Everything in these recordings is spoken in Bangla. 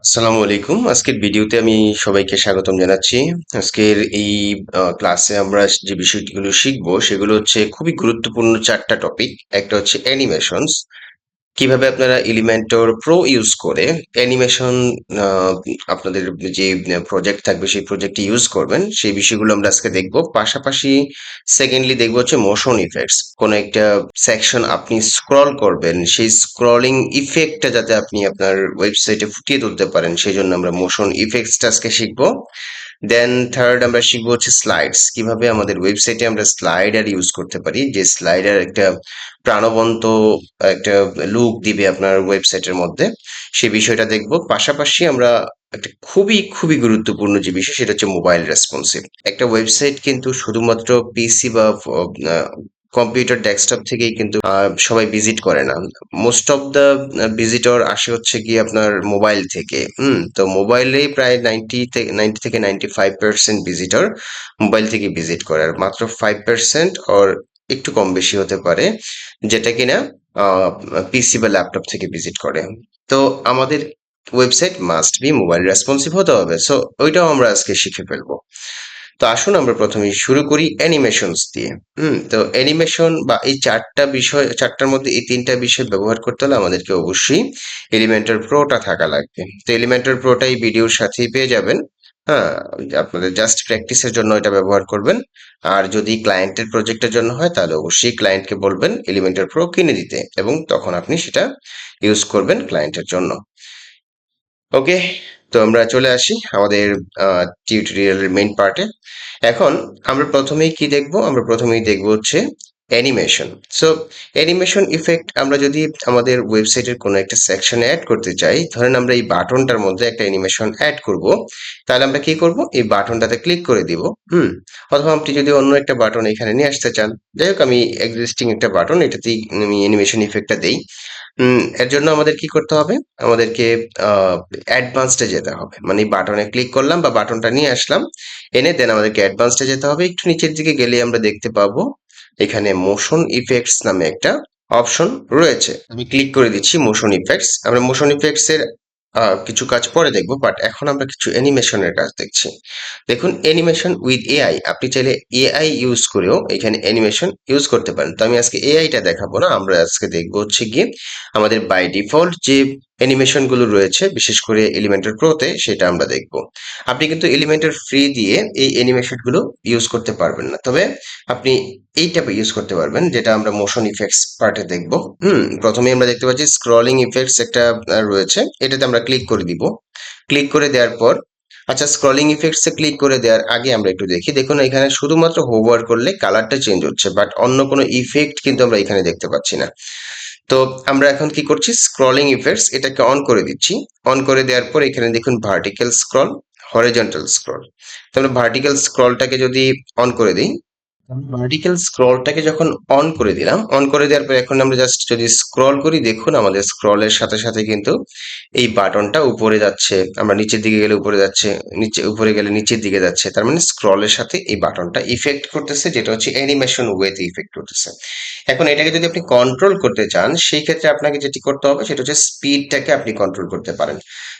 আসসালামু আলাইকুম। আজকের ভিডিওতে আমি সবাইকে স্বাগতম জানাচ্ছি। আজকের এই ক্লাসে আমরা যে বিষয়গুলো শিখবো সেগুলো হচ্ছে খুবই গুরুত্বপূর্ণ ৪টা টপিক। একটা হচ্ছে অ্যানিমেশনস। কিভাবে আপনারা এলিমেন্টর প্রো ইউজ করে অ্যানিমেশন আপনাদের যে প্রজেক্ট থাকবে সেই প্রজেক্টে ইউজ করবেন সেই বিষয়গুলো আমরা আজকে দেখব। পাশাপাশি সেকেন্ডলি দেখবো হচ্ছে মোশন ইফেক্টস। কোনো একটা সেকশন আপনি স্ক্রল করবেন, সেই স্ক্রলিং ইফেক্টটা যাতে আপনি আপনার ওয়েবসাইটে ফুটিয়ে তুলতে পারেন সেই জন্য আমরা মোশন ইফেক্টসটা আজকে শিখবো। দেন থার্ড আমরা শিখবো হচ্ছে স্লাইডস, কিভাবে আমাদের ওয়েবসাইটে আমরা স্লাইডার ইউজ করতে পারি, যে স্লাইডার একটা প্রাণবন্ত একটা লুক দিবে আপনার ওয়েবসাইটের মধ্যে, সেই বিষয়টা দেখব। পাশাপাশি আমরা একটা খুবই খুবই গুরুত্বপূর্ণ যে বিষয় সেটা হচ্ছে মোবাইল রেসপন্সিভ। একটা ওয়েবসাইট কিন্তু শুধুমাত্র পিসি বা কম্পিউটার ডেস্কটপ থেকেই কিন্তু সবাই ভিজিট করে না। মোস্ট অফ দ্য ভিজিটর আসে হচ্ছে কি আপনার মোবাইল থেকে। তো মোবাইলে প্রায় 90 থেকে 95% ভিজিটর মোবাইল থেকে ভিজিট করে, আর মাত্র 5% ওর একটু কম বেশি হতে পারে যেটা কিনা পিসি বা ল্যাপটপ থেকে ভিজিট করে। তো আমাদের website must be mobile responsive হতে হবে, সো ওইটাও আমরা আজকে শিখে ফেলবো। তো আসুন আমরা প্রথমেই শুরু করি অ্যানিমেশনস দিয়ে। তো অ্যানিমেশন বা এই ৪টা বিষয়, ৪টার মধ্যে এই ৩টা বিষয় ব্যবহার করতে হলে আমাদেরকে অবশ্যই এলিমেন্টর প্রোটা থাকা লাগবে। তো এলিমেন্টর প্রোটা এই ভিডিওর সাথেই পেয়ে যাবেন। হ্যাঁ, আপনাদের জাস্ট প্র্যাকটিসের জন্য এটা ব্যবহার করবেন। আর যদি ক্লায়েন্টের প্রজেক্টের জন্য হয় তাহলে অবশ্যই ক্লায়েন্টকে বলবেন এলিমেন্টর প্রো কিনে দিতে, এবং তখন আপনি সেটা ইউজ করবেন ক্লায়েন্টের জন্য। ওকে, তো আমরা চলে আসি আমাদের টিউটোরিয়ালের মেইন পার্টে। এখন আমরা প্রথমেই কি দেখব? আমরা প্রথমেই দেখব হচ্ছে অ্যানিমেশন। সো অ্যানিমেশন ইফেক্ট আমরা যদি আমাদের ওয়েবসাইটের কোনো একটা সেকশনে অ্যাড করতে চাই, ধরেন আমরা এই বাটনটার মধ্যে একটা অ্যানিমেশন অ্যাড করব, তাহলে আমরা কি করব? এই বাটনটাতে ক্লিক করে দিব। হুম অথবা আপনি যদি অন্য একটা বাটন এখানে নিয়ে আসতে চান, যাই হোক আমি এক্সিস্টিং একটা বাটন এটাতেই আমি অ্যানিমেশন ইফেক্টটা দেই। এর জন্য আমাদের কি করতে হবে? আমাদেরকে অ্যাডভান্সডে যেতে হবে, মানে বাটনে ক্লিক করলাম বা বাটনটা নিয়ে আসলাম, এনে দেন আমাদেরকে অ্যাডভান্সডে যেতে হবে। একটু নিচের দিকে গেলে আমরা দেখতে পাবো এখানে মোশন ইফেক্টস নামে একটা অপশন রয়েছে। আমি ক্লিক করে দিচ্ছি মোশন ইফেক্টস। আমরা মোশন ইফেক্টস এর কিছু কাজ পরে দেখবো, বাট এখন আমরা কিছু অ্যানিমেশনের কাজ দেখছি। দেখুন, অ্যানিমেশন উইথ এআই, আপনি চাইলে এআই ইউজ করেও এখানে অ্যানিমেশন ইউজ করতে পারেন। তো আমি আজকে এআইটা দেখাবো না, আমরা আজকে দেখবো হচ্ছে গিয়ে আমাদের বাই ডিফল্ট যে অ্যানিমেশন গুলো রয়েছে, বিশেষ করে এলিমেন্টর প্রোতে, সেটা আমরা দেখবো। আপনি কিন্তু এলিমেন্টর ফ্রি দিয়ে এই অ্যানিমেশন গুলো ইউজ করতে পারবেন না, তবে আপনি এই ট্যাবে ইউজ করতে পারবেন, যেটা আমরা মোশন ইফেক্টস পার্টে দেখবো। প্রথমে আমরা দেখতে পাচ্ছি স্ক্রলিং ইফেক্টস একটা রয়েছে, এটাতে আমরা ক্লিক করে দিব। ক্লিক করে দেওয়ার পর, আচ্ছা, স্ক্রলিং ইফেক্টস এ ক্লিক করে দেওয়ার আগে আমরা একটু দেখি। দেখুন, এখানে শুধুমাত্র হোভার করলে কালারটা চেঞ্জ হচ্ছে, বাট অন্য কোনো ইফেক্ট কিন্তু আমরা এখানে দেখতে পাচ্ছি না। তো আমরা এখন কি করছি? স্ক্রলিং ইফেক্টস এটাকে অন করে দিচ্ছি। অন করে দেওয়ার পর এখানে দেখুন ভার্টিক্যাল স্ক্রল, হরিজন্টাল স্ক্রল। তো আমরা ভার্টিক্যাল স্ক্রলটাকে যদি অন করে দিই, ভার্টিক্যাল স্ক্রলটাকে যখন অন করে দিলাম, অন করে দেওয়ার পর এখন আমরা জাস্ট যদি স্ক্রল করি, দেখুন আমাদের স্ক্রলের সাথে সাথে কিন্তু এই বাটনটা উপরে যাচ্ছে, আমরা নিচের দিকে গেলে উপরে যাচ্ছে, নিচে উপরে গেলে নিচের দিকে যাচ্ছে। তার মানে স্ক্রলের সাথে এই বাটনটা ইফেক্ট করতেছে, যেটা হচ্ছে অ্যানিমেশন ওয়েতে ইফেক্ট করতেছে। এখন এটাকে যদি আপনি কন্ট্রোল করতে চান, সেই ক্ষেত্রে আপনাকে যেটি করতে হবে সেটা হচ্ছে স্পিডটাকে আপনি কন্ট্রোল করতে পারেন।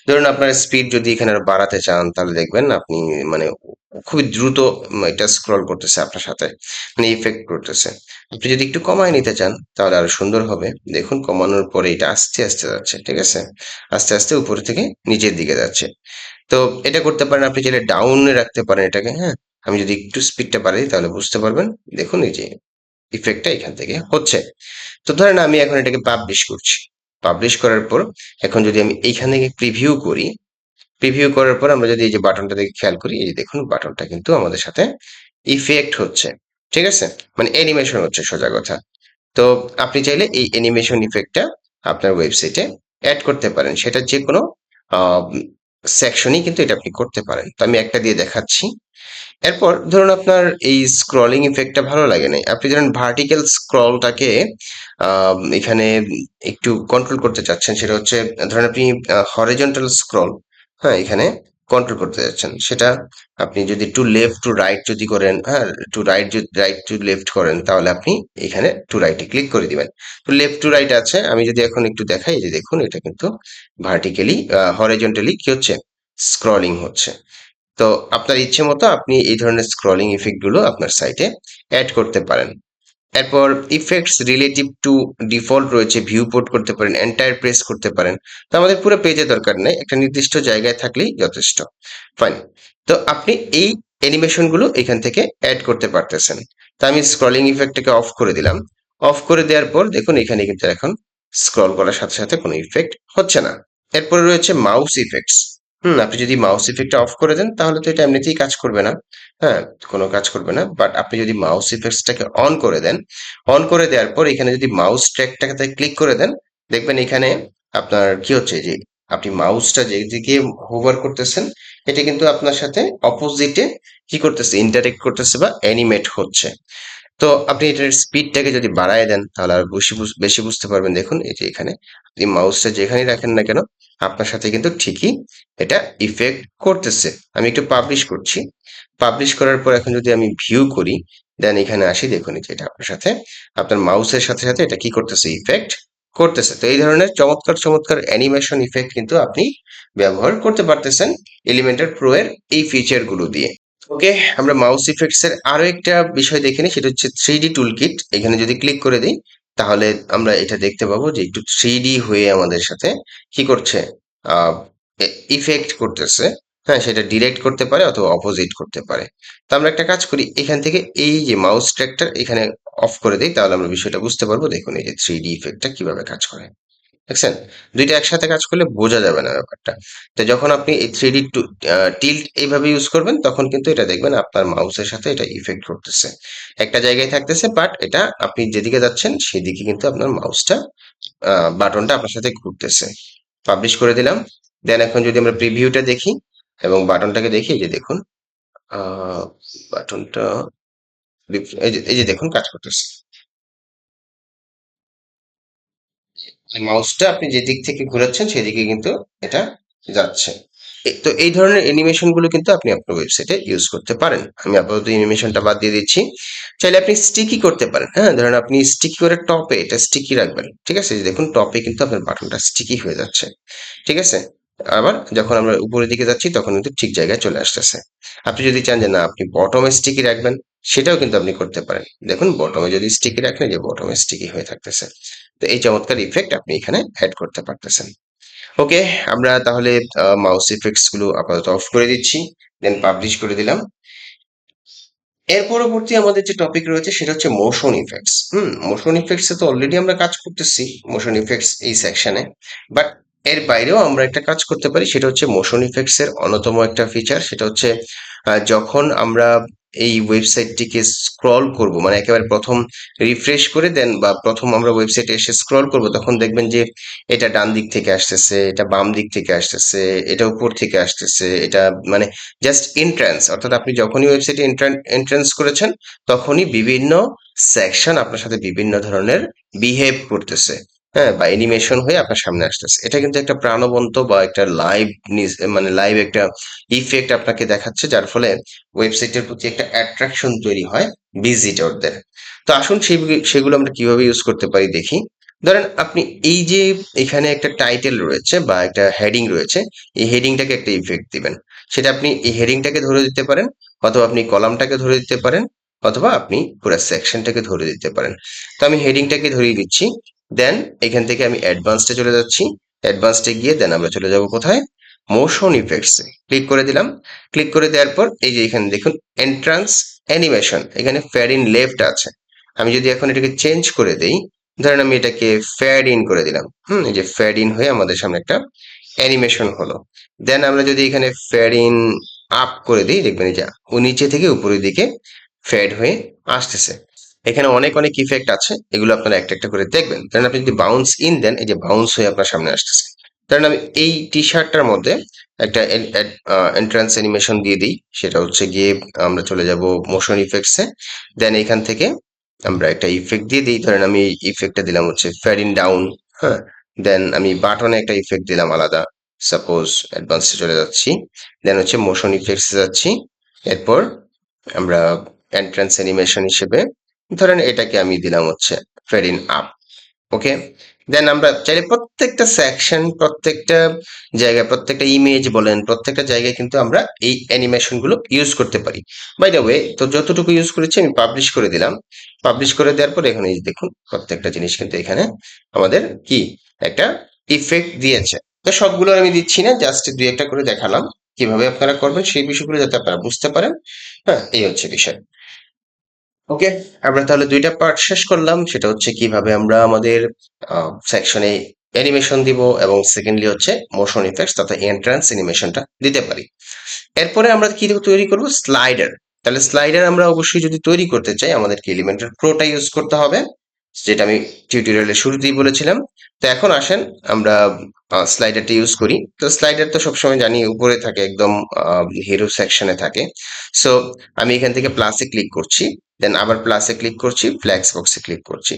ধরুন আপনার স্পিড যদি এখানে আরো বাড়াতে চান, তাহলে দেখবেন আপনি মানে খুবই দ্রুত এটা স্ক্রল করতেছে আপনার সাথে, মানে ইফেক্ট করতেছে। আপনি যদি একটু কমায় নিতে চান তাহলে আরো সুন্দর হবে। দেখুন, কমানোর পরে এটা আস্তে আস্তে যাচ্ছে, ঠিক আছে? আস্তে আস্তে উপরে থেকে নিচের দিকে যাচ্ছে। তো এটা করতে পারেন, আপনি চাইলে ডাউনে রাখতে পারেন এটাকে। হ্যাঁ, আমি যদি একটু স্পিডটা বাড়াই তাহলে বুঝতে পারবেন। দেখুন এই যে ইফেক্টটা এখান থেকে হচ্ছে। তো ধরেন আমি এখন এটাকে পাবলিশ করছি। পাবলিশ করার পর এখন যদি আমি এইখান থেকে প্রিভিউ করি, প্রিভিউ করার পর আমরা যদি এই যে বাটনটা দিকে খেয়াল করি, এই যে দেখুন বাটনটা কিন্তু আমাদের সাথে ইফেক্ট হচ্ছে, ঠিক আছে? মানে অ্যানিমেশন হচ্ছে, সোজা কথা। তো আপনি চাইলে এই অ্যানিমেশন ইফেক্টটা আপনার ওয়েবসাইটে অ্যাড করতে পারেন, সেটা যে কোনো সেকশনই কিন্তু এটা আপনি করতে পারেন। তো আমি একটা দিয়ে দেখাচ্ছি। এরপর ধরুন আপনার এই স্ক্রলিং ইফেক্টটা ভালো লাগে নাই, আপনি ধরেন ভার্টিক্যাল স্ক্রলটাকে এখানে একটু কন্ট্রোল করতে চাচ্ছেন, সেটা হচ্ছে ধরেন আপনি হরিজন্টাল স্ক্রল, হ্যাঁ, এখানে কন্ট্রোল করতে যাচ্ছেন, সেটা আপনি যদি টু লেফট টু রাইট যদি করেন, হ্যাঁ, টু রাইট যদি রাইট টু লেফট করেন, তাহলে আপনি এখানে টু রাইটে ক্লিক করে দিবেন। তো লেফট টু রাইট আছে, আমি যদি এখন একটু দেখাই, এই যে দেখুন এটা কিন্তু ভার্টিক্যালি হরাইজন্টালি কি হচ্ছে, স্ক্রলিং হচ্ছে। তো আপনার ইচ্ছে মতো আপনি এই ধরনের স্ক্রলিং ইফেক্ট গুলো আপনার সাইটে অ্যাড করতে পারেন। এরপর ইফেক্টস রিলেটিভ টু ডিফল্ট রয়েছে, ভিউ পোর্ট করতে পারেন, এন্টায়ার প্রেস করতে পারেন। তো আমাদের পুরো পেজে দরকার নেই, একটা নির্দিষ্ট জায়গায় থাকলেই যথেষ্ট। ফাইন। তো আপনি এই অ্যানিমেশন গুলো এখান থেকে অ্যাড করতে পারতেছেন। তো আমি স্ক্রলিং ইফেক্টটাকে অফ করে দিলাম। অফ করে দেওয়ার পর দেখুন এখানে কিন্তু এখন স্ক্রল করার সাথে সাথে কোনো ইফেক্ট হচ্ছে না। এরপরে রয়েছে মাউস ইফেক্টস। আপনি যদি মাউস ইফেক্টটা অফ করে দেন তাহলে তো এটা এমনিতেই কাজ করবে না। হ্যাঁ, কোনো কাজ করবে না। বাট আপনি যদি মাউস ইফেক্টসটাকে অন করে দেন, অন করে দেওয়ার পর এখানে যদি মাউস ট্র্যাকটাকে ক্লিক করে দেন, দেখবেন এখানে আপনার কি হচ্ছে যে আপনি মাউসটা যেদিকে হোভার করতেছেন, এটা কিন্তু আপনার সাথে অপোজিটে কি করতেছে, ইন্টারেক্ট করতেছে বা অ্যানিমেট হচ্ছে। তো আপনি এটার স্পিডটাকে যদি বাড়ায় দেন তাহলে আর বেশি বেশি বুঝতে পারবেন। দেখুন এই যে এখানে আপনি মাউসটা যেখানেই রাখেন না কেন, আপনার সাথে কিন্তু ঠিকই এটা ইফেক্ট করতেছে। আমি একটু পাবলিশ করছি। পাবলিশ করার পর এখন যদি আমি ভিউ করি, দেন এখানে আসি, দেখুন এই যে এটা আপনার সাথে আপনার মাউসের সাথে সাথে এটা কি করতেছে, ইফেক্ট করতেছে। তো এই ধরনের চমৎকার চমৎকার অ্যানিমেশন ইফেক্ট কিন্তু আপনি ব্যবহার করতে পারতেছেন এলিমেন্টার প্রো এর এই ফিচার গুলো দিয়ে। ওকে, আমরা মাউস ইফেক্টস এর আরো একটা বিষয় দেখে নিই, সেটা হচ্ছে 3D টুল কিট। এখানে যদি ক্লিক করে দিই তাহলে আমরা এটা দেখতে পাবো যে একটু 3D হয়ে আমাদের সাথে কি করছে, আহ ইফেক্ট করতেছে। হ্যাঁ, সেটা ডিরেক্ট করতে পারে অথবা অপোজিট করতে পারে। তো আমরা একটা কাজ করি, এখান থেকে এই যে মাউস ট্র্যাকটা এখানে অফ করে দিই, তাহলে আমরা বিষয়টা বুঝতে পারবো। দেখুন এই যে 3D ইফেক্টটা কিভাবে কাজ করে, দেখছেন? দুইটা একসাথে কাজ করলে বোঝা যাবে না ব্যাপারটা। তো যখন আপনি এই 3D টিল্ট এইভাবে ইউজ করবেন, তখন কিন্তু এটা দেখবেন আপনার মাউসের সাথে এটা ইফেক্ট করতেছে। একটা জায়গায় থাকতেছে, বাট এটা আপনি যেদিকে যাচ্ছেন সেদিকে কিন্তু আপনার মাউসটা বাটনটা আপনার সাথে ঘুরতেছে। পাবলিশ করে দিলাম। দেন এখন যদি আমরা প্রিভিউটা দেখি এবং বাটনটাকে দেখি, এই যে দেখুন বাটনটা এই যে দেখুন কাজ করতেছে। মাউসটা আপনি যে দিক থেকে ঘোরাচ্ছেন সেদিকে কিন্তু এটা যাচ্ছে। তো এই ধরনের অ্যানিমেশন গুলো কিন্তু আপনি আপনার ওয়েবসাইটে ইউজ করতে পারেন। আমি আপাতত অ্যানিমেশনটা বাদ দিয়ে দিচ্ছি। চাইলে আপনি স্টিকি করতে পারেন। হ্যাঁ, ধরেন আপনি স্টিকি করে টপে এটা স্টিকি রাখবেন। ঠিক আছে? যে দেখুন টপে কিন্তু আপনার বাটনটা স্টিকি হয়ে যাচ্ছে। ঠিক আছে? আবার যখন আমরা উপরের দিকে যাচ্ছি তখন কিন্তু ঠিক জায়গায় চলে আসতেছে। আপনি যদি চান যে না আপনি বটমে স্টিকি রাখবেন, সেটাও কিন্তু আপনি করতে পারেন। দেখুন বটমে যদি স্টিকি রাখেন, যে বটমে স্টিকি হয়ে থাকতেছে। তো এই চমৎকার ইফেক্ট আপনি এখানে অ্যাড করতে পারতেছেন। ওকে, আমরা তাহলে মাউস ইফেক্টস গুলো আপাতত অফ করে দিচ্ছি, দেন পাবলিশ করে দিলাম। এর পরবর্তী আমাদের যে টপিক রয়েছে সেটা হচ্ছে মোশন ইফেক্টস। মোশন ইফেক্টস এ তো অলরেডি আমরা কাজ করতেছি মোশন ইফেক্টস এই সেকশনে, বাট এর বাইরেও আমরা একটা কাজ করতে পারি, সেটা হচ্ছে মোশন ইফেক্টস এর অন্যতম একটা ফিচার, সেটা হচ্ছে যখন আমরা এই ওয়েবসাইটটিকে স্ক্রল করব, মানে একেবারে প্রথম রিফ্রেশ করে দেন বা প্রথম আমরা ওয়েবসাইটে এসে স্ক্রল করব, তখন দেখবেন যে এটা ডান দিক থেকে আসতেছে, এটা বাম দিক থেকে আসতেছে, এটা উপর থেকে আসতেছে, এটা মানে জাস্ট এন্ট্রান্স, অর্থাৎ আপনি যখনই ওয়েবসাইটে এন্ট্রান্স করেছেন তখনই বিভিন্ন সেকশন আপনার সাথে বিভিন্ন ধরনের বিহেভ করতেছে। হ্যাঁ, বা অ্যানিমেশন হয়ে আপনার সামনে আসতেছে। এটা কিন্তু একটা প্রাণবন্ত বা একটা লাইভ, মানে লাইভ একটা ইফেক্ট আপনাকে দেখাচ্ছে, যার ফলে ওয়েবসাইটের প্রতি একটা অ্যাট্রাকশন তৈরি হয় ভিজিটরদের। তো আসুন সেগুলো আমরা কিভাবে ইউজ করতে পারি দেখি। ধরেন আপনি এই যে এখানে একটা টাইটেল রয়েছে বা একটা হেডিং রয়েছে, এই হেডিংটাকে একটা ইফেক্ট দিবেন। সেটা আপনি এই হেডিংটাকে ধরে দিতে পারেন, অথবা আপনি কলামটাকে ধরে দিতে পারেন, অথবা আপনি পুরো সেকশনটাকে ধরে দিতে পারেন। তো আমি হেডিংটাকে ধরিয়ে দিচ্ছি। দেন এখান থেকে আমি অ্যাডভান্সডে চলে যাচ্ছি। অ্যাডভান্সডে গিয়ে দেন আমরা চলে যাব কোথায়, মোশন ইফেক্টসে ক্লিক করে দিলাম। ক্লিক করে দেওয়ার পর এই যে এখানে দেখুন এন্ট্রান্স অ্যানিমেশন, এখানে ফ্যাড ইন লেফট আছে। আমি যদি এখন এটাকে চেঞ্জ করে দেই, ধরেন আমি এটাকে ফ্যাড ইন করে দিলাম। এই যে ফ্যাড ইন হয়ে আমাদের সামনে একটা অ্যানিমেশন হলো। দেন আমরা যদি এখানে ফ্যাড ইন আপ করে দিই, দেখবেন এই যে ও নিচে থেকে উপরের দিকে ফ্যাড হয়ে আসতেছে। এখানে অনেক অনেক ইফেক্ট আছে, এগুলো আপনারা একটা একটা করে দেখবেন। ধরেন আপনি যদি বাউন্স ইন দেন, এই যে বাউন্স হয়ে আপনার সামনে আসতেছে। ধরেন আমি এই টি শার্টটার মধ্যে একটা এন্ট্রান্স অ্যানিমেশন দিয়ে দিই, সেটা হচ্ছে গিয়ে আমরা চলে যাব মোশন ইফেক্টসে। দেন এখান থেকে আমরা একটা ইফেক্ট দিয়ে দিই। ধরেন আমি ইফেক্টটা দিলাম হচ্ছে ফ্যাড ইন ডাউন। হ্যাঁ, দেন আমি বাটনে একটা ইফেক্ট দিলাম আলাদা। সাপোজ অ্যাডভান্সে চলে যাচ্ছি, দেন হচ্ছে মোশন ইফেক্টস যাচ্ছি, এরপর আমরা এন্ট্রান্স অ্যানিমেশন হিসেবে ধরেন এটাকে আমি দিলাম হচ্ছে ফেড ইন আপ। ওকে, দেন আমরা চাইলে প্রত্যেকটা সেকশন, প্রত্যেকটা জায়গায়, প্রত্যেকটা ইমেজ বলেন, প্রত্যেকটা জায়গায় কিন্তু আমরা এই অ্যানিমেশন গুলো ইউজ করতে পারি। বাই দ্য ওয়ে, তো যতটুকু ইউজ করেছি আমি পাবলিশ করে দিলাম। পাবলিশ করে দেওয়ার পর এখানে এই যে দেখুন প্রত্যেকটা জিনিস কিন্তু এখানে আমাদের কি একটা ইফেক্ট দিয়েছে। তো সবগুলো আমি দিচ্ছি না, জাস্ট দুই একটা করে দেখালাম কিভাবে আপনারা করবেন সেই বিষয়গুলো যাতে আপনারা বুঝতে পারেন। হ্যাঁ, এই হচ্ছে বিষয়। ওকে, আমরা তাহলে দুইটা পার্ট শেষ করলাম, সেটা হচ্ছে কিভাবে আমরা আমাদের সেকশনে অ্যানিমেশন দিব, এবং সেকেন্ডলি হচ্ছে মোশন ইফেক্টস তথা এন্ট্রান্স অ্যানিমেশনটা দিতে পারি। এরপরে আমরা কি তৈরি করব, স্লাইডার। তাহলে স্লাইডার আমরা অবশ্যই যদি তৈরি করতে চাই আমাদেরকে এলিমেন্টর প্রোটা ইউজ করতে হবে, যেটা আমি টিউটোরিয়ালের শুরুতেই বলেছিলাম। তো এখন আসেন আমরা স্লাইডারটা ইউজ করি। তো স্লাইডার তো সবসময় জানি উপরে থাকে, একদম হিরো সেকশনে থাকে। সো আমি এখান থেকে প্লাসে ক্লিক করছি, দেন আবার প্লাসে ক্লিক করছি, ফ্ল্যাক্স বক্সে ক্লিক করছি,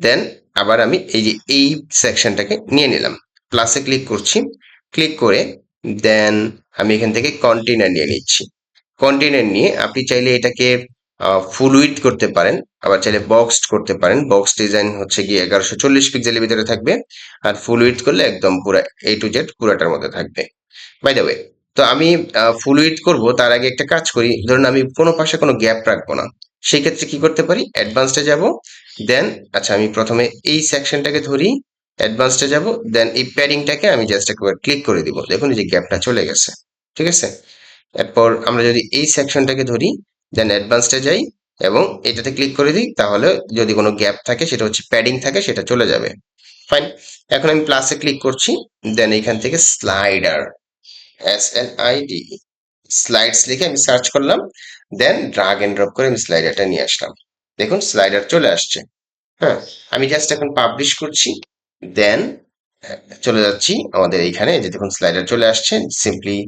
দেন আবার আমি এই যে এই সেকশনটাকে নিয়ে নিলাম, প্লাসে ক্লিক করছি, ক্লিক করে দেন আমি এখান থেকে কন্টেইনার নিয়ে নিচ্ছি। কন্টেইনার নিয়ে আপনি চাইলে এটাকে ফুল উইডথ করতে পারেন, আবার চাইলে বক্সড করতে পারেন। বক্স ডিজাইন হচ্ছে গিয়ে 1140 পিক্সেলের ভিতরে থাকবে, আর ফুল উইডথ করলে একদম পুরো A to Z পুরাটার মধ্যে থাকবে। বাই দ্য ওয়ে, তো আমি ফুল উইডথ করবো তার আগে একটা কাজ করি, ধরুন আমি কোনো পাশে কোনো গ্যাপ রাখবো না। সেই ক্ষেত্রে কি করতে পারি, অ্যাডভান্সডে যাব, দেন আচ্ছা আমি প্রথমে এই সেকশনটাকে ধরি, অ্যাডভান্সডে যাব, দেন এই প্যাডিংটাকে আমি জাস্ট একবার ক্লিক করে দিব, দেখুন এই যে গ্যাপটা চলে গেছে। ঠিক আছে, এরপর আমরা যদি এই সেকশনটাকে ধরি, দেন অ্যাডভান্সডে যাই এবং এটাতে ক্লিক করে দিই, তাহলে যদি কোনো গ্যাপ থাকে, সেটা হচ্ছে প্যাডিং থাকে, সেটা চলে যাবে। ফাইন, এখন আমি প্লাসে ক্লিক করছি, দেন এখান থেকে স্লাইডার, SLID, স্লাইডস লিখে আমি সার্চ করলাম, দেন ড্রাগ এন্ড ড্রপ করে আমি স্লাইডারটা নিয়ে আসলাম। দেখুন স্লাইডার চলে আসছে। হ্যাঁ, আমি জাস্ট এখন পাবলিশ করছি, দেন চলে যাচ্ছি আমাদের এইখানে, যে দেখুন স্লাইডার চলে আসছে। সিম্পলি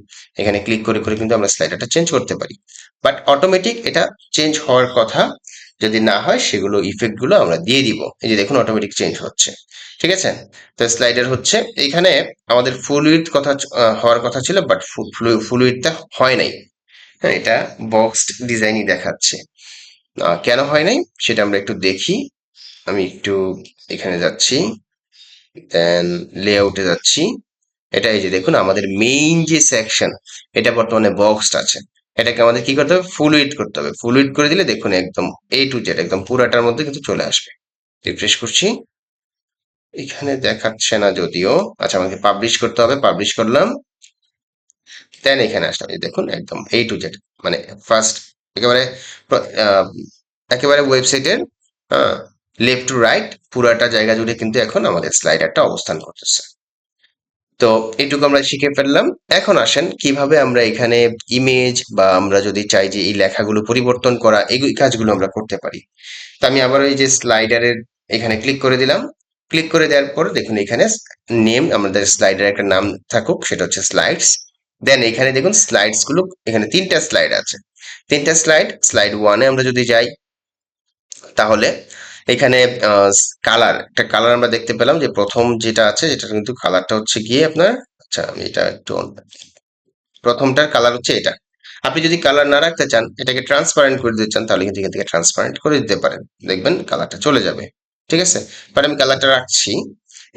এখানে ক্লিক করে করে কিন্তু আমরা স্লাইডারটা চেঞ্জ করতে পারি, বাট অটোমেটিক এটা চেঞ্জ হওয়ার কথা। যদি না হয় সেগুলো ইফেক্ট গুলো আমরা দিয়ে দিব, এই যে দেখুন অটোমেটিক চেঞ্জ হচ্ছে। ঠিক আছে, তো স্লাইডার হচ্ছে এইখানে আমাদের ফুল উইডথ কথা হওয়ার কথা ছিল, বাট ফুল উইডথটা হয় নাই। হ্যাঁ, এটা বক্সড ডিজাইনই দেখাচ্ছে। কেন হয় নাই সেটা আমরা একটু দেখি। আমি একটু এখানে যাচ্ছি, দেন লেআউটে যাচ্ছি। এটা এই যে দেখুন আমাদের মেইন যে সেকশন, এটা বর্তমানে বক্সড আছে। এটাকে আমাদের কি করতে হবে, ফুল উইডথ করতে হবে। ফুল উইডথ করে দিলে দেখুন একদম A to Z একদম পুরাটার মধ্যে কিন্তু চলে আসবে। রিফ্রেশ করছি, এখানে দেখাচ্ছে না যদিও। আচ্ছা, আমাকে পাবলিশ করতে হবে, পাবলিশ করলাম, দেন এখানে আসলাম, এই দেখুন একদম A to Z, মানে ফার্স্ট একেবারে আহ, একেবারে ওয়েবসাইটের লেফট টু রাইট পুরাটা জায়গা জুড়ে কিন্তু এখন আমাদের স্লাইডারটা অবস্থান করতেছে। তো এইটুকু আমরা শিখে ফেললাম। এখন আসেন কিভাবে আমরা এখানে ইমেজ, বা আমরা যদি চাই যে এই লেখাগুলো পরিবর্তন করা, এই কাজগুলো আমরা করতে পারি। তো আমি আবার ওই যে স্লাইডারের এখানে ক্লিক করে দিলাম। ক্লিক করে দেওয়ার পর দেখুন এখানে নেম, আমাদের স্লাইডার একটা নাম থাকুক, সেটা হচ্ছে স্লাইডস। দেন এখানে দেখুন স্লাইডস গুলো, এখানে তিনটা স্লাইড আছে, তিনটা স্লাইড। স্লাইড ওয়ানে আমরা যদি যাই, তাহলে এখানে কালার, একটা কালার আমরা দেখতে পেলাম, যে প্রথম যেটা আছে যেটা কিন্তু কালারটা হচ্ছে গিয়ে আপনার, আচ্ছা আমি এটা একটু প্রথমটার কালার হচ্ছে এটা। আপনি যদি কালার না রাখতে চান, এটাকে ট্রান্সপারেন্ট করে দিতে চান, তাহলে কিন্তু এখান থেকে ট্রান্সপারেন্ট করে দিতে পারেন, দেখবেন কালারটা চলে যাবে। ঠিক আছে, বাট আমি কালারটা রাখছি।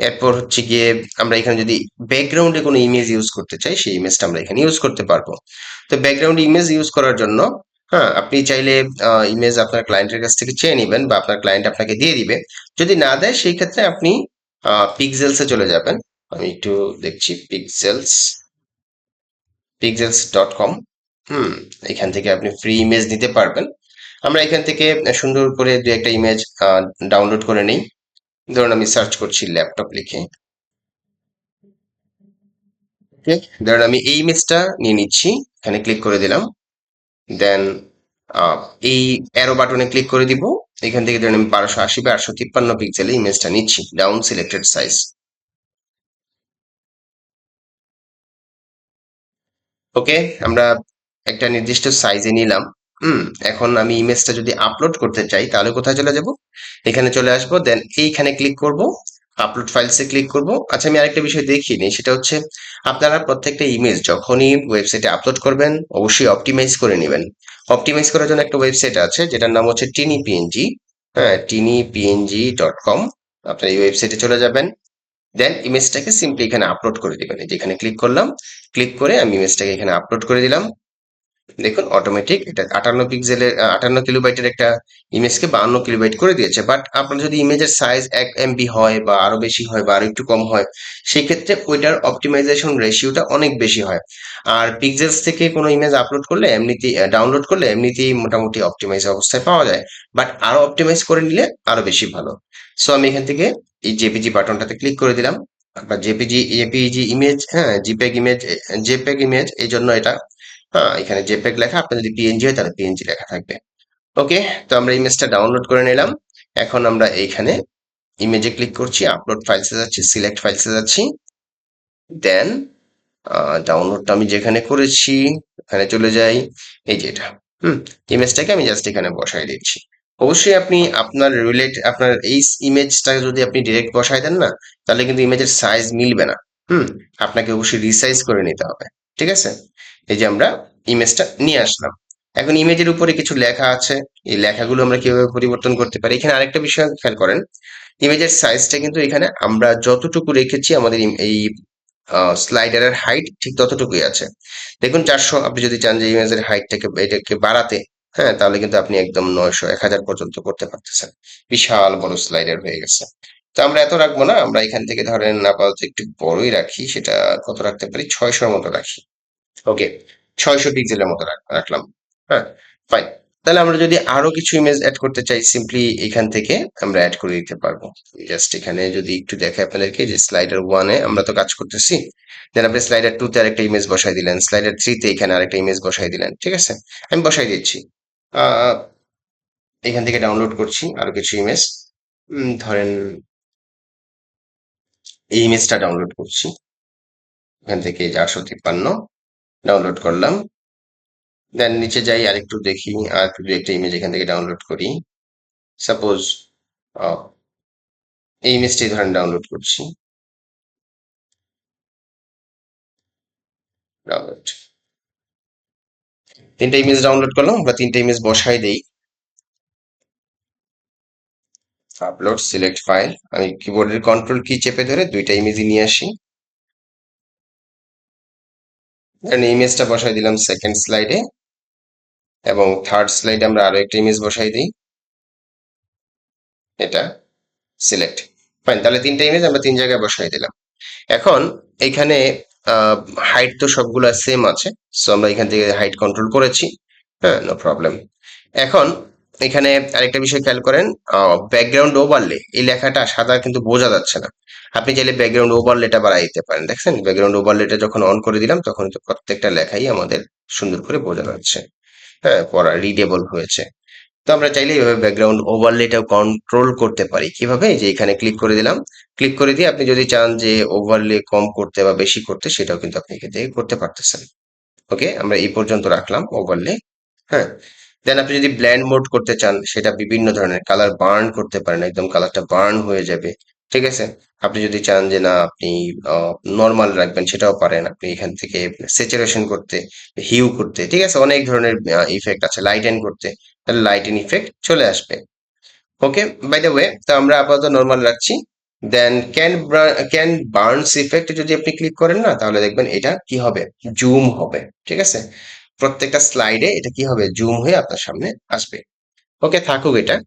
এরপর হচ্ছে গিয়ে আমরা এখানে যদি ব্যাকগ্রাউন্ডে কোনো ইমেজ ইউজ করতে চাই, সেই ইমেজটা আমরা এখানে ইউজ করতে পারবো। তো ব্যাকগ্রাউন্ড ইমেজ ইউজ করার জন্য, হ্যাঁ, আপনি চাইলে ইমেজ আপনার ক্লায়েন্টের কাছ থেকে চেয়ে নেবেন, বা আপনার ক্লায়েন্ট আপনাকে দিয়ে দিবে। যদি না দেয় সেই ক্ষেত্রে আপনি পিক্সেলসে চলে যাবেন। আমি একটু দেখছি, পিক্সেলস.com। এখান থেকে আপনি ফ্রি ইমেজ নিতে পারবেন। আমরা এখান থেকে সুন্দর করে দু একটা ইমেজ ডাউনলোড করে নিই। ধরুন আমি সার্চ করছি ল্যাপটপ লিখে, ওকে, ধরুন আমি এই ইমেজটা নিয়ে নিচ্ছি, এখানে ক্লিক করে দিলাম, দেন এই অ্যারো বাটনে ক্লিক করে দিব। এখান থেকে ধরুন আমি 1280 বা 853 পিক্সেলে ইমেজটা নিচ্ছি, ডাউন সিলেক্টেড সাইজ। ওকে, আমরা একটা নির্দিষ্ট সাইজে নিলাম। হুম, এখন আমি ইমেজটা যদি আপলোড করতে চাই, তাহলে কোথায় চলে যাব, এখানে চলে আসবো, দেন এইখানে ক্লিক করব, আপলোড ফাইলসে ক্লিক করব। আচ্ছা, আমি আরেকটা বিষয় দেখিয়ে নিই, সেটা হচ্ছে আপনারা প্রত্যেকটা ইমেজ যখনই ওয়েবসাইটে আপলোড করবেন অবশ্যই অপটিমাইজ করে নেবেন। অপটিমাইজ করার জন্য একটা ওয়েবসাইট আছে যেটার নাম হচ্ছে টিনি পিএনজি। হ্যাঁ, tinipng.com। আপনার এই ওয়েবসাইটে চলে যাবেন, দেন ইমেজটাকে সিম্পলি এখানে আপলোড করে দিবেন। এই যে এখানে ক্লিক করলাম, ক্লিক করে আমি ইমেজটাকে এখানে আপলোড করে দিলাম। দেখুন অটোমেটিক এটা 58 পিক্সেলের 58 কিলোবাইটের একটা ইমেজকে 52 কিলোবাইট করে দিয়েছে। বাট আপনার যদি ইমেজের সাইজ 1 MB হয় বা আরো বেশি হয় বা আরো একটু কম হয়, সেই ক্ষেত্রে ওইটার অপটিমাইজেশন রেশিওটা অনেক বেশি হয়। আর পিক্সেলস থেকে কোনো ইমেজ আপলোড করলে এমনিতেই ডাউনলোড করলে এমনিতেই মোটামুটি অপটিমাইজ অবস্থায় পাওয়া যায়, বাট আরো অপটিমাইজ করে নিলে আরো বেশি ভালো। সো আমি এখান থেকে এই জেপিজি বাটনটাতে ক্লিক করে দিলাম। বা জেপিজি ইমেজ, হ্যাঁ জেপেগ ইমেজ, এই জন্য এটা, হ্যাঁ এখানে জেপেগ লেখা, আপনার যদি পিএনজি হয় তাহলে পিএনজি লেখা থাকবে। ওকে, তো আমরা ইমেজটা ডাউনলোড করে নিলাম। এখন আমরা এইখানে ইমেজে ক্লিক করছি, আপলোড ফাইলসে যাচ্ছি, সিলেক্ট ফাইলসে যাচ্ছি, দেন ডাউনলোডটা আমি যেখানে করেছি এখানে চলে যাই। এই যে এটা, হুম, ইমেজটাকে আমি জাস্ট এখানে বসাই দিচ্ছি। অবশ্যই আপনি আপনার এই ইমেজটা যদি আপনি ডিরেক্ট বসাই দেন না, তাহলে কিন্তু ইমেজের সাইজ মিলবে না। হুম, আপনাকে অবশ্যই রিসাইজ করে নিতে হবে। ঠিক আছে, এই যে আমরা ইমেজটা নিয়ে আসলাম। এখন ইমেজের উপরে কিছু লেখা আছে, এই লেখাগুলো আমরা কিভাবে পরিবর্তন করতে পারি। এখানে আরেকটা বিষয় খেয়াল করেন, ইমেজের সাইজটা কিন্তু এখানে আমরা যতটুকু রেখেছি আমাদের এই স্লাইডারের হাইট ঠিক ততটুকুই আছে। দেখুন 400, আপনি যদি চান যে ইমেজের হাইটটাকে এটাকে বাড়াতে, হ্যাঁ তাহলে কিন্তু আপনি একদম 900 1000 পর্যন্ত করতে পারতেছেন। বিশাল বড় স্লাইডার হয়ে গেছে। তো আমরা এত রাখবো না, আমরা এখান থেকে ধরেন আপাতত একটু বড়ই রাখি। সেটা কত রাখতে পারি, 600-র মতো রাখি। ওকে, 600 পিক্সেলের মতো রাখলাম। হ্যাঁ, ফাইন। তাহলে আমরা যদি আরো কিছু ইমেজ অ্যাড করতে চাই, সিম্পলি এখান থেকে আমরা অ্যাড করে দিতে পারবো। জাস্ট এখানে যদি একটু দেখে আপনাদেরকে, যে স্লাইডার 1-এ আমরা তো কাজ করতেছি, দেন আপনি স্লাইডার 2-তে আরেকটা ইমেজ বসাই দিলেন, স্লাইডার 3-তে এখানে আরেকটা ইমেজ বসাই দিলেন। ঠিক আছে, আমি বসাই দিচ্ছি। আহ এখান থেকে ডাউনলোড করছি আরো কিছু ইমেজ। ধরেন এই ইমেজটা ডাউনলোড করছি, এখান থেকে 453 ডাউনলোড করলাম। দেন নিচে যাই আরেকটু দেখি, আর দু একটা ইমেজ এখান থেকে ডাউনলোড করি। সাপোজ এই ইমেজটি ধরেন ডাউনলোড করছি, ডাউনলোড, 3টা ইমেজ ডাউনলোড করলাম, আমরা 3টা ইমেজ বসাই দেই। আপলোড, সিলেক্ট ফাইল, আমি কিবোর্ডের কন্ট্রোল কি চেপে ধরে 2টা ইমেজই নিয়ে আসি। দেন ইমেজটা বসাই দিলাম সেকেন্ড স্লাইডে, এবং থার্ড স্লাইডে আমরা আরো একটা ইমেজ বসাই দিই, এটা সিলেক্ট। ফাইন, তাহলে 3টা ইমেজ আমরা 3 জায়গায় বসাই দিলাম। এখন এখানে হাইট তো সবগুলা সেম আছে, সো আমরা এখান থেকে হাইট কন্ট্রোল করেছি। হ্যাঁ, নো প্রবলেম। এখন এখানে আরেকটা বিষয় খেয়াল করেন, ব্যাকগ্রাউন্ড ওভারলে, এই লেখাটা সাদা কিন্তু বোঝা যাচ্ছে না। আপনি চাইলে ব্যাকগ্রাউন্ড ওভারলেটা বাড়াই দিতে পারেন। দেখছেন ব্যাকগ্রাউন্ড ওভারলেটা যখন অন করে দিলাম তখন তো প্রত্যেকটা লেখাই আমাদের সুন্দর করে বোঝা যাচ্ছে। হ্যাঁ, পড়া রিডেবল হয়েছে। তো আমরা চাইলে এইভাবে ব্যাকগ্রাউন্ড ওভারলেটাও কন্ট্রোল করতে পারি। কিভাবে, যে এখানে ক্লিক করে দিলাম, ক্লিক করে দিয়ে আপনি যদি চান যে ওভারলে কম করতে বা বেশি করতে, সেটাও কিন্তু আপনি এখান থেকে করতে পারতেছেন। ওকে, আমরা এই পর্যন্ত রাখলাম ওভারলে। হ্যাঁ, দেন আপনি যদি ব্ল্যান্ড মোড করতে চান, সেটা বিভিন্ন ধরনের কালার বার্ন করতে পারেন, একদম কালারটা বার্ন হয়ে যাবে। ঠিক আছে, আপনি যদি চান যে না আপনি নর্মাল রাখবেন, সেটাও পারেন। আপনি এখান থেকে স্যাচুরেশন করতে, হিউ করতে, ঠিক আছে, অনেক ধরনের ইফেক্ট আছে, লাইটেন করতে, তাহলে লাইটেন ইফেক্ট চলে আসবে। ওকে, বাই দ্য ওয়ে, তো আমরা আপাতত নর্মাল রাখছি। দেন ক্যান বার্নস ইফেক্ট যদি আপনি ক্লিক করেন না, তাহলে দেখবেন এটা কি হবে, জুম হবে। ঠিক আছে, প্রত্যেকটা স্লাইডে এটা কি হবে, জুম হয়ে আপনার সামনে আসবে। ওকে, থাকুক এটা।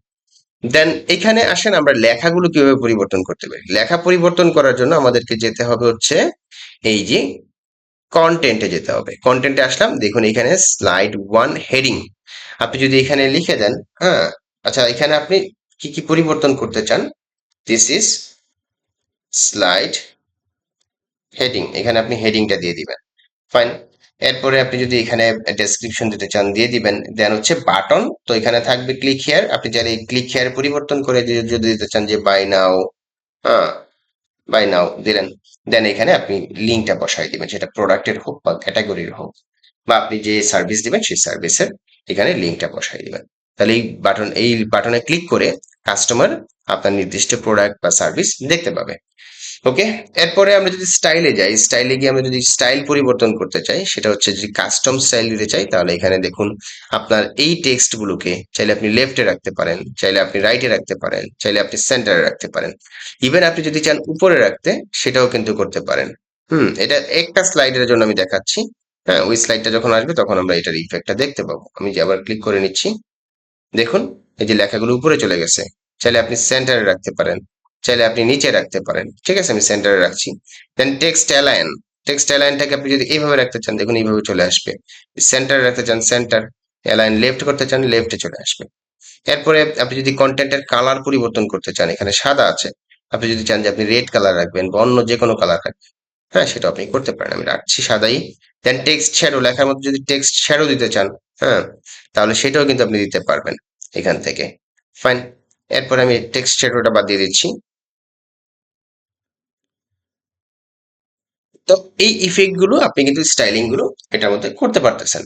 দেন এখানে আসেন আমরা লেখাগুলো কিভাবে পরিবর্তন করতে পারি। লেখা পরিবর্তন করার জন্য আমাদেরকে যেতে হবে হচ্ছে এই যে কন্টেন্টে যেতে হবে। কন্টেন্টে আসলাম, দেখুন এখানে স্লাইড 1 হেডিং, আপনি যদি এখানে লিখে দেন, হ্যাঁ, আচ্ছা এখানে আপনি কি কি পরিবর্তন করতে চান, দিস ইজ স্লাইড হেডিং, এখানে আপনি হেডিংটা দিয়ে দিবেন। ফাইন, এরপরে আপনি যদি এখানে ডেসক্রিপশন দিতে চান দিয়ে দিবেন। দেন হচ্ছে বাটন, তো এখানে থাকবে ক্লিক হিয়ার, আপনি যারা এই ক্লিক হিয়ার পরিবর্তন করে যদি দিতে চান যে বাই নাও, হ্যাঁ বাই নাও দিলেন। দেন এখানে আপনি লিঙ্কটা বসাই দিবেন, সেটা প্রোডাক্টের হোক বা ক্যাটাগরির হোক, বা আপনি যে সার্ভিস দিবেন সেই সার্ভিসের এখানে লিঙ্কটা বসাই দিবেন। তাহলে এই বাটনে ক্লিক করে কাস্টমার আপনার নির্দিষ্ট প্রোডাক্ট বা সার্ভিস দেখতে পাবে। ওকে, এরপরে আমরা যদি স্টাইলে যাই, স্টাইলে গিয়ে আমরা যদি স্টাইল পরিবর্তন করতে চাই, সেটা হচ্ছে যদি কাস্টম স্টাইল দিতে চাই, তাহলে এখানে দেখুন আপনার এই টেক্সট গুলোকে চাইলে আপনি লেফটে রাখতে পারেন, চাইলে আপনি রাইটে রাখতে পারেন, চাইলে আপনি সেন্টারে রাখতে পারেন, ইভেন আপনি যদি চান উপরে রাখতে সেটাও কিন্তু করতে পারেন। এটা একটা স্লাইডের জন্য আমি দেখাচ্ছি। হ্যাঁ, ওই স্লাইডটা যখন আসবে তখন আমরা এটার ইফেক্টটা দেখতে পাবো। আমি যে আবার ক্লিক করে নিচ্ছি, দেখুন এই যে লেখাগুলো উপরে চলে গেছে। চাইলে আপনি সেন্টারে রাখতে পারেন, চাইলে আপনি নিচে রাখতে পারেন। ঠিক আছে, আমি সেন্টারে রাখছি। দেন টেক্সট অ্যালাইনটাকে আপনি যদি এইভাবে রাখতে চান, দেখুন এইভাবে চলে আসবে। সেন্টারে রাখতে চান সেন্টার, অ্যালাইন লেফট করতে চান লেফটে চলে আসবে। এরপরে আপনি যদি কন্টেন্টের কালার পরিবর্তন করতে চান, এখানে সাদা আছে, আপনি যদি চান যে আপনি রেড কালার রাখবেন বা অন্য যে কোনো কালার রাখবেন, হ্যাঁ সেটা আপনি করতে পারেন। আমি রাখছি সাদাই। দেন টেক্সট শ্যাডো, লেখার মধ্যে যদি টেক্সট শ্যাডো দিতে চান, হ্যাঁ, তাহলে সেটাও কিন্তু আপনি দিতে পারবেন এখান থেকে। ফাইন, এরপর আমি টেক্সট শ্যাডোটা বাদ দিয়ে দিচ্ছি। তো এই ইফেক্ট গুলো আপনি কিন্তু স্টাইলিং গুলো এটার মধ্যে করতে পারতেছেন।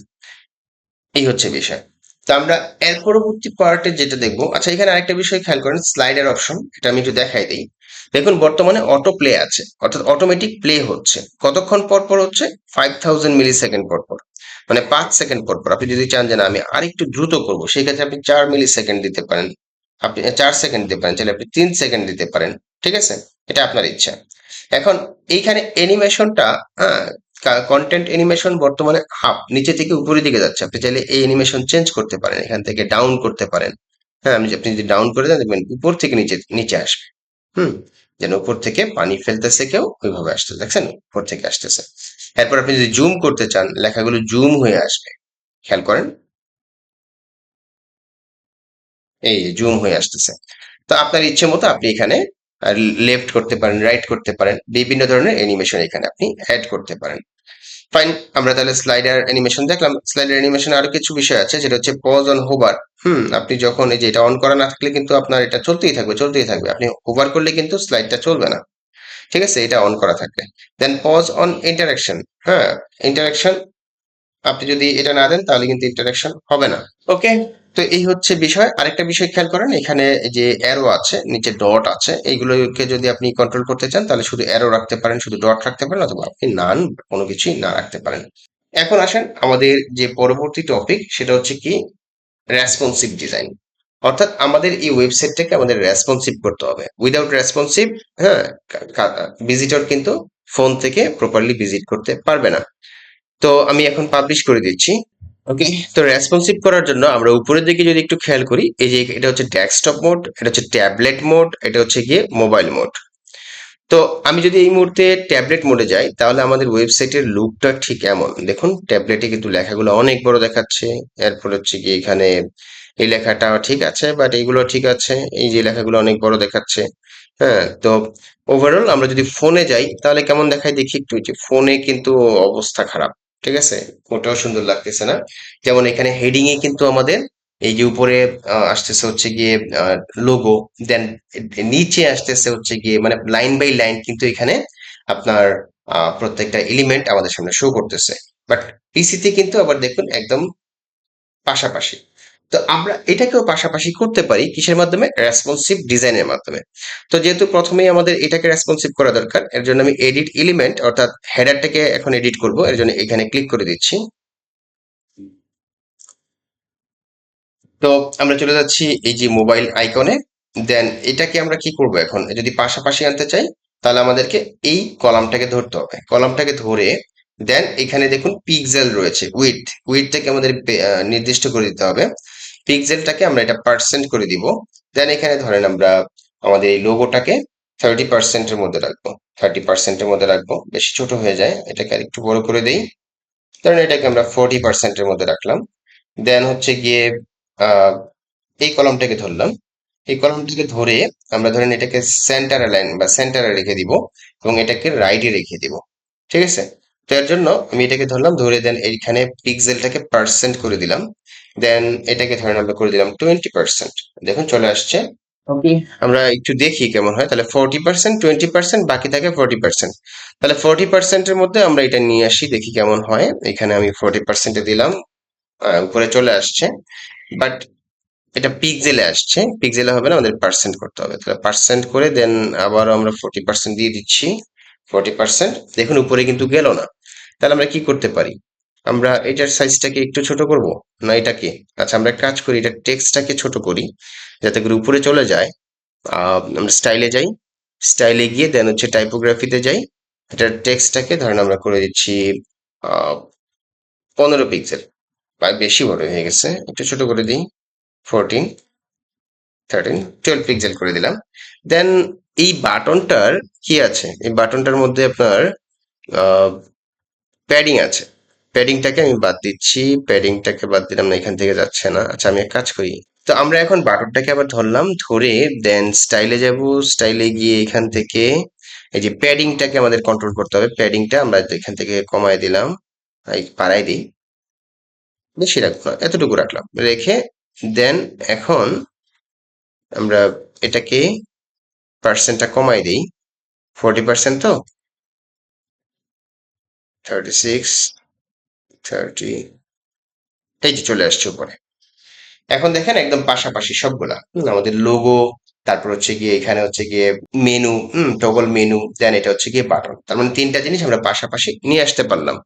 এই হচ্ছে বিষয়। তো আমরা এর পরবর্তী পার্টে যেটা দেখবো, আচ্ছা এখানে আরেকটা বিষয় খেয়াল করেন, স্লাইডার অপশন, এটা আমি একটু দেখাই দিই। দেখুন বর্তমানে অটো প্লে আছে, অর্থাৎ অটোমেটিক প্লে হচ্ছে। কতক্ষণ পর পর হচ্ছে? 5000 মিলি সেকেন্ড পর পর, মানে 5 সেকেন্ড পর পর। আপনি যদি চান যে না আমি আরেকটু দ্রুত করবো, সেই ক্ষেত্রে আপনি 4 মিলি সেকেন্ড দিতে পারেন, আপনি 4 সেকেন্ড দিতে পারেন, চাইলে আপনি 3 সেকেন্ড দিতে পারেন। ঠিক আছে, এটা আপনার ইচ্ছা। এখন এইখানে অ্যানিমেশনটা, হ্যাঁ, কন্টেন্ট অ্যানিমেশন বর্তমানে আপ, নিচে থেকে উপরের দিকে যাচ্ছে। আপনি চাইলে এই অ্যানিমেশন চেঞ্জ করতে পারেন, এখান থেকে ডাউন করতে পারেন। হ্যাঁ, আপনি যদি ডাউন করে দেন দেখবেন উপর থেকে নিচে নিচে আসবে। হুম, যেন উপর থেকে পানি ফেলতেছে কেউ ওইভাবে আসতেছে, দেখছেন উপর থেকে আসতেছে। এরপর আপনি যদি জুম করতে চান, লেখাগুলো জুম হয়ে আসবে, খেয়াল করেন, এই জুম হয়ে আসতেছে। তো আপনার ইচ্ছে মতো আপনি এখানে লেফট করতে পারেন, রাইট করতে পারেন, বিভিন্ন ধরনের অ্যানিমেশন এখানে আপনি অ্যাড করতে পারেন। ফাইন, আমরা তাহলে স্লাইডার অ্যানিমেশন দেখলাম। স্লাইডার অ্যানিমেশনে আরো কিছু বিষয় আছে, যেটা হচ্ছে পজ অন হোভার। আপনি যখন এই যে এটা অন করা না থাকলে কিন্তু আপনার এটা চলতেই থাকবে চলতেই থাকবে, আপনি হোভার করলে কিন্তু স্লাইডটা চলবে না। ঠিক আছে, এটা অন করা থাকলে। দেন পজ অন ইন্টারাকশন। হ্যাঁ, ইন্টারাকশন আপনি যদি এটা না দেন তাহলে কিন্তু ইন্টারাকশন হবে না। ওকে, তো এই হচ্ছে বিষয়। আরেকটা বিষয় খেয়াল করেন, এখানে এই যে অ্যারো আছে, নিচে ডট আছে, এইগুলোকে যদি আপনি কন্ট্রোল করতে চান তাহলে শুধু অ্যারো রাখতে পারেন, শুধু ডট রাখতে পারেন, অথবা আপনি নান কোনো কিছুই না রাখতে পারেন। এখন আসেন আমাদের যে পরবর্তী টপিক, সেটা হচ্ছে কি রেসপন্সিভ ডিজাইন। অর্থাৎ আমাদের এই ওয়েবসাইটটাকে আমাদের রেসপন্সিভ করতে হবে। উইদাউট রেসপন্সিভ, হ্যাঁ, ভিজিটর কিন্তু ফোন থেকে প্রপারলি ভিজিট করতে পারবে না। তো আমি এখন পাবলিশ করে দিচ্ছি। ওকে, তো রেসপন্সিভ করার জন্য আমরা উপরের দিকে যদি একটু খেয়াল করি, এই যে এটা হচ্ছে ডেস্কটপ মোড, এটা হচ্ছে ট্যাবলেট মোড, এটা হচ্ছে গিয়ে মোবাইল মোড। তো আমি যদি এই মুহূর্তে ট্যাবলেট মোডে যাই, তাহলে আমাদের ওয়েবসাইটের লুকটা ঠিক এমন। দেখুন ট্যাবলেটে কিন্তু লেখাগুলো অনেক বড় দেখাচ্ছে। এরপর হচ্ছে কি এখানে এই লেখাটা ঠিক আছে, বাট এইগুলো ঠিক আছে, এই যে লেখাগুলো অনেক বড় দেখাচ্ছে। হ্যাঁ, তো ওভারঅল আমরা যদি ফোনে যাই তাহলে কেমন দেখায় দেখি একটু। এই যে ফোনে কিন্তু অবস্থা খারাপ। ঠিক আছে, ওটাও সুন্দর লাগতেছে না। যেমন এখানে হেডিং এ কিন্তু আমাদের এই যে উপরে আসতেছে হচ্ছে গিয়ে লোগো, দেন নিচে আসতেছে হচ্ছে গিয়ে মানে লাইন বাই লাইন কিন্তু এখানে আপনার প্রত্যেকটা এলিমেন্ট আমাদের সামনে শো করতেছে। বাট পিসিতে কিন্তু আবার দেখুন একদম পাশাপাশি। তো আমরা এটাকেও পাশাপাশি করতে পারি কিসের মাধ্যমে? রেসপন্সিভ ডিজাইনের মাধ্যমে। তো যেহেতু প্রথমেই আমাদের এটাকে রেসপন্সিভ করা দরকার, এর জন্য আমি এডিট এলিমেন্ট অর্থাৎ হেডারটাকে এখন এডিট করব। এর জন্য এখানে ক্লিক করে দিচ্ছি। তো আমরা চলে যাচ্ছি এই যে মোবাইল আইকনে। দেন এটাকে আমরা কি করব, এখন যদি পাশাপাশি আনতে চাই তাহলে আমাদেরকে এই কলামটাকে ধরতে হবে। কলামটাকে ধরে দেন এখানে দেখুন পিক্সেল রয়েছে, উইডথটাকে আমাদের নির্দিষ্ট করে দিতে হবে। পিক্সেলটাকে আমরা এটা পার্সেন্ট করে দিব। দেন এখানে ধরেন আমরা আমাদের এই লোগোটাকে 30%-এর মধ্যে রাখবো। 30%-এর মধ্যে রাখবো, বেশি ছোট হয়ে যায়, এটাকে আর একটু বড় করে দেই। ধরেন এটাকে আমরা 40%-এর মধ্যে রাখলাম। দেন হচ্ছে গিয়ে আহ এই কলমটাকে ধরলাম। এই কলমটাকে ধরে আমরা ধরেন এটাকে সেন্টারে লাইন বা সেন্টারে রেখে দিব, এবং এটাকে রাইটে রেখে দিব। ঠিক আছে, তো এর জন্য আমি এটাকে ধরলাম, ধরে দেন এইখানে পিক্সেলটাকে পার্সেন্ট করে দিলাম। দেন এটাকে ধরেন আমরা করে দিলাম 20%। দেখুন চলে আসছে। ওকে, আমরা একটু দেখি কেমন হয়। তাহলে 40%, 20%, বাকি থাকে 40%। তাহলে 40%-এর মধ্যে আমরা এটা নিয়ে আসি, দেখি কেমন হয়। এখানে আমি 40%-এ দিলাম, উপরে চলে আসছে। বাট এটা পিক্সেলে আসছে, পিক্সেলে হবে না, আমাদের পার্সেন্ট করতে হবে। তাহলে পার্সেন্ট করে দেন আবার আমরা 40% দিয়ে দিচ্ছি। 40%, দেখুন উপরে কিন্তু গেল না। তাহলে আমরা কি করতে পারি? আমরা এটার সাইজটাকে একটু ছোট করব, না এটাকে? আচ্ছা, আমরা এক কাজ করি, এটা টেক্সটটাকে ছোট করি যাতে করে উপরে চলে যায়। আমরা স্টাইলে যাই, স্টাইলে গিয়ে দেন হচ্ছে টাইপোগ্রাফিতে যাই। এটার টেক্সটটাকে ধরেন আমরা করে দিচ্ছি 15 পিক্সেল, বা বেশি বড় হয়ে গেছে, একটু ছোট করে দিই। 14, 13, 12 পিক্সেল করে দিলাম। দেন এই বাটনটার কি আছে, এই বাটনটার মধ্যে আপনার প্যাডিং আছে। প্যাডিংটাকে আমি বাদ দিচ্ছি, প্যাডিংটাকে বাদ দিলাম না, এখান থেকে যাচ্ছে না। আচ্ছা, আমি এক কাজ করি, তো আমরা এখন বাটনটাকে আবার ধরলাম, ধরে দেন স্টাইলে যাব। স্টাইলে গিয়ে এখান থেকে এই যে প্যাডিংটাকে আমাদের কন্ট্রোল করতে হবে। প্যাডিংটা আমরা এখান থেকে কমায় দিলাম, এই বাড়াই দিই, বেশি রাখবো না, এতটুকু রাখলাম, রেখে দেন এখন আমরা এটাকে পার্সেন্টটা কমাই দিই। 40% তো, 36, 30, এই যে চলে আসছে উপরে। এখন দেখেন একদম পাশাপাশি সবগুলা, আমাদের লোগো, তারপর হচ্ছে গিয়ে এখানে হচ্ছে গিয়ে মেনু, টগল মেনু, দেন এটা হচ্ছে গিয়ে বাটন। তার মানে তিনটা জিনিস আমরা পাশাপাশি নিয়ে আসতে পারলাম।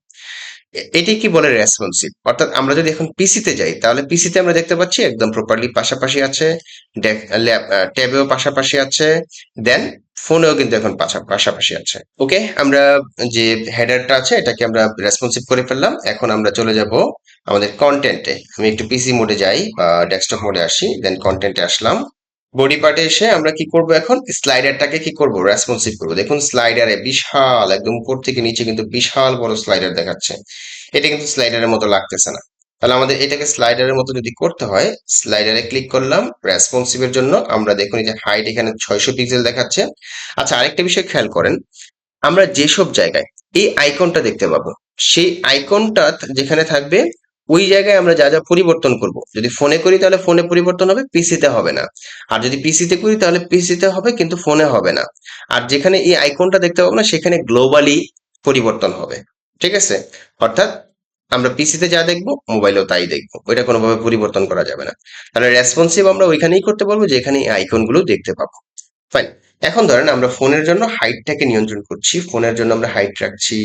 এটি কি বলে রেসপন্সিভ। অর্থাৎ আমরা যদি এখন পিসিতে যাই, তাহলে পিসিতে আমরা দেখতে পাচ্ছি একদম প্রপারলি পাশাপাশি আছে, ট্যাবেও পাশাপাশি আছে, দেন ফোনেও কিন্তু এখন পাশাপাশি আছে। ওকে, আমরা যে হেডারটা আছে এটাকে আমরা রেসপন্সিভ করে ফেললাম। এখন আমরা চলে যাব আমাদের কন্টেন্টে। আমি একটু পিসি মোডে যাই বা ডেস্কটপ মোডে আসি, দেন কন্টেন্টে আসলাম। বডি পার্টে এসে আমরা কি করব, এখন স্লাইডারটাকে কি করব, রেসপন্সিভ করব। দেখুন স্লাইডারে বিশাল, একদম উপর থেকে নিচে কিন্তু বিশাল বড় স্লাইডার দেখাচ্ছে। এটা কিন্তু স্লাইডারের মতো লাগতেছে না। তাহলে আমাদের এটাকে স্লাইডারের মতো যদি করতে হয়, স্লাইডারে ক্লিক করলাম, রেসপন্সিভের জন্য আমরা দেখুন এই যে হাইট এখানে 600 পিক্সেল দেখাচ্ছে। আচ্ছা, আরেকটা বিষয় খেয়াল করেন, আমরা যেসব জায়গায় এই আইকনটা দেখতে পাবো, সেই আইকনটা যেখানে থাকবে ওই জায়গায় আমরা যা যা পরিবর্তন করব, যদি ফোনে করি তাহলে ফোনে পরিবর্তন হবে, পিসিতে হবে না। আর যদি পিসিতে করি তাহলে পিসিতে হবে কিন্তু ফোনে হবে না। আর যেখানে এই আইকনটা দেখতে পাবো না সেখানে গ্লোবালি পরিবর্তন হবে। ঠিক আছে? অর্থাৎ আমরা পিসিতে যা দেখবো মোবাইলেও তাই দেখবো, ওইটা কোনোভাবে পরিবর্তন করা যাবে না। তাহলে রেসপন্সিভ আমরা ওইখানেই করতে পারবো যেখানে এই আইকনগুলো দেখতে পাবো। ফাইন। এখন ধরেন আমরা ফোনের জন্য হাইটটাকে নিয়ন্ত্রণ করছি। ফোনের জন্য আমরা হাইট রাখছি,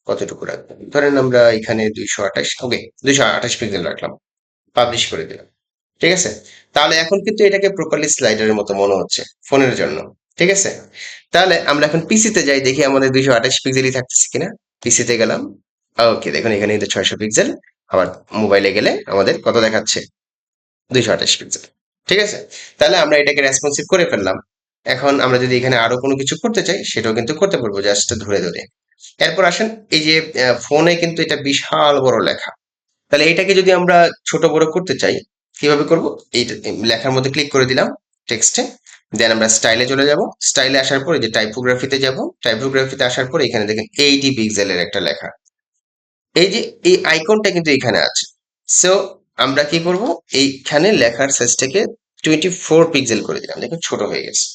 কতটুকু রাখবো, ধরেন আমরা এখানে 228, ওকে 228 পিক্সেল রাখলাম, পাবলিশ করে দিলাম। ঠিক আছে? তাহলে এখন কিন্তু এটাকে প্রপারলি স্লাইডারের মতো মনে হচ্ছে ফোনের জন্য। ঠিক আছে? তাহলে আমরা এখন পিসিতে যাই, দেখি আমাদের 228 পিক্সেলই থাকতেছে কিনা। পিসিতে গেলাম, ওকে দেখুন এখানে কিন্তু 600 পিক্সেল। আবার মোবাইলে গেলে আমাদের কত দেখাচ্ছে, 228 পিক্সেল। ঠিক আছে? তাহলে আমরা এটাকে রেসপন্সিভ করে ফেললাম। এখন আমরা যদি এখানে আরো কোনো কিছু করতে চাই সেটাও কিন্তু করতে পারবো, জাস্ট ধরে ধরে। এরপর আসেন, এই যে ফোনে কিন্তু এটা বিশাল বড় লেখা, তাহলে এটাকে যদি আমরা ছোট বড় করতে চাই কিভাবে করব? এই লেখার মধ্যে ক্লিক করে দিলাম, টেক্সটে, দেন আমরা স্টাইলে চলে যাব। স্টাইলে আসার পর এই যে টাইপোগ্রাফিতে যাব। টাইপোগ্রাফিতে আসার পর এখানে দেখেন 80 পিক্সেলের একটা লেখা, এই যে এই আইকনটা কিন্তু এখানে আছে। সো আমরা কি করব, এইখানে লেখার সাইজটাকে 24 পিক্সেল করে দিলাম, দেখুন ছোট হয়ে গেছে।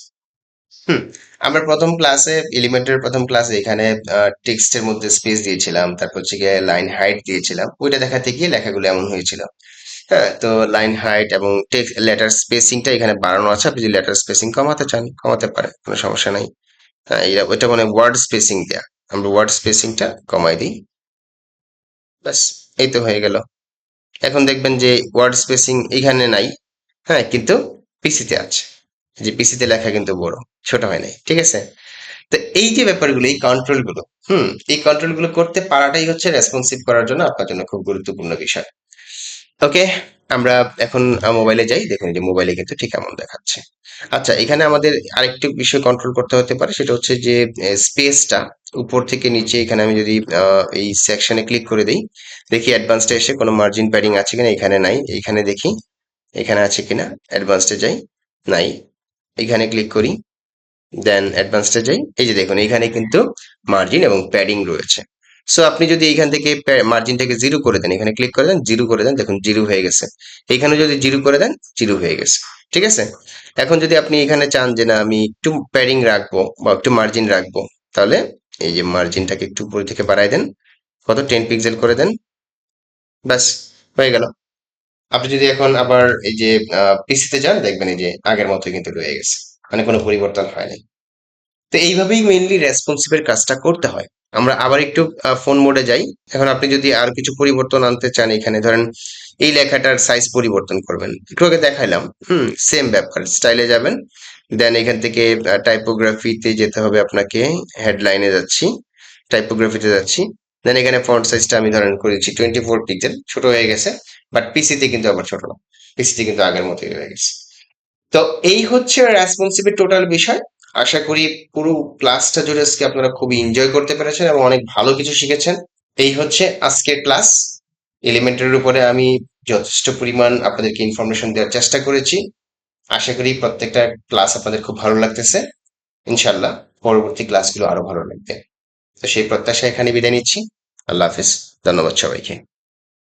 হুম। আমরা প্রথম ক্লাসে, এলিমেন্টের প্রথম ক্লাসে এখানে টেক্সটের মধ্যে স্পেস দিয়েছিলাম, তারপর হচ্ছে গিয়ে লাইন হাইট দিয়েছিলাম, ওইটা দেখাতে গিয়ে লেখাগুলো এমন হয়েছিল। হ্যাঁ, তো লাইন হাইট এবং টেক্সট লেটার স্পেসিংটা এখানে বাড়ানো আছে, আপনি যদি লেটার স্পেসিং কমাতে চান কমাতে পারেন, কোনো সমস্যা নাই। হ্যাঁ, ওইটা মানে ওয়ার্ড স্পেসিং দেয়া, আমরা ওয়ার্ড স্পেসিংটা কমাই দিই, ব্যাস, এই তো হয়ে গেল। এখন দেখবেন যে ওয়ার্ড স্পেসিং এখানে নাই, হ্যাঁ, কিন্তু পিসিতে আছে। যে পিসিতে লেখা কিন্তু বড়, ছোট হয় নাই। ঠিক আছে? তো এই যে ব্যাপারগুলো, এই কন্ট্রোল গুলো, এই কন্ট্রোল গুলো করতে পারাটাই হচ্ছে রেসপন্সিভ করার জন্য আপনার জন্য খুব গুরুত্বপূর্ণ বিষয়। ওকে, আমরা এখন মোবাইলে যাই, দেখুন এই যে মোবাইলে কিন্তু ঠিক এমন দেখাচ্ছে। আচ্ছা, এখানে আমাদের আরেকটি বিষয় কন্ট্রোল করতে হতে পারে, সেটা হচ্ছে যে স্পেসটা উপর থেকে নিচে। এখানে আমি যদি এই সেকশনে ক্লিক করে দিই, দেখি অ্যাডভান্সডে এসে কোনো মার্জিন প্যাডিং আছে কিনা, এখানে নাই। এখানে দেখি এখানে আছে কিনা, অ্যাডভান্সডে যাই, নাই। এখানে ক্লিক করি, দেন অ্যাডভান্সডে যাই, এই যে দেখুন এখানে কিন্তু মার্জিন এবং প্যাডিং রয়েছে। সো আপনি যদি এখান থেকে মার্জিনটাকে জিরো করে দেন, এখানে ক্লিক করে দেন, জিরো করে দেন, দেখুন জিরো হয়ে গেছে। এখানে যদি জিরো করে দেন, জিরো হয়ে গেছে। ঠিক আছে? এখন যদি আপনি এখানে চান যে না আমি একটু প্যাডিং রাখবো বা একটু মার্জিন রাখবো, তাহলে এই যে মার্জিনটাকে একটু উপর থেকে বাড়াই দেন, কত 10 পিক্সেল করে দেন, ব্যাস, হয়ে গেল। আপনি যদি এখন আবার এই যে পিসিতে যান, দেখবেন এই যে আগের মতোই কিন্তু রয়ে গেছে, মানে কোনো পরিবর্তন হয়নি। তো এইভাবেই মেইনলি রেসপন্সিভের কাজটা করতে হয়। আমরা আবার একটু ফোন মোডে যাই। এখন আপনি যদি আর কিছু পরিবর্তন আনতে চান, এখানে ধরেন এই লেখাটার সাইজ পরিবর্তন করবেন, একটু আগে দেখাইলাম। সেম ব্যাপার, স্টাইলে যাবেন, দেন এখান থেকে টাইপোগ্রাফিতে যেতে হবে আপনাকে। হেডলাইনে যাচ্ছি, টাইপোগ্রাফিতে যাচ্ছি, দেন এখানে ফন্ট সাইজটা আমি ধরেন করে দিচ্ছি 24 পিক্সেল, ছোট হয়ে গেছে। বাট পিসিতে কিন্তু আবার ছোট না, পিসিতে কিন্তু আগের মতোই রয়ে গেছে। তো এই হচ্ছে রেসপন্সিবিলিটি টোটাল বিষয়। আশা করি পুরো ক্লাসটা জুড়ে আজকে আপনারা খুবই এনজয় করতে পেরেছেন এবং অনেক ভালো কিছু শিখেছেন। এই হচ্ছে আজকের ক্লাস। এলিমেন্টের উপরে আমি যথেষ্ট পরিমাণ আপনাদেরকে ইনফরমেশন দেওয়ার চেষ্টা করেছি। আশা করি প্রত্যেকটা ক্লাস আপনাদের খুব ভালো লাগতেছে। ইনশাল্লাহ পরবর্তী ক্লাসগুলো আরো ভালো লাগবে। তো সেই প্রত্যাশা এখানে বিদায় নিচ্ছি। আল্লাহ হাফিজ। ধন্যবাদ সবাইকে।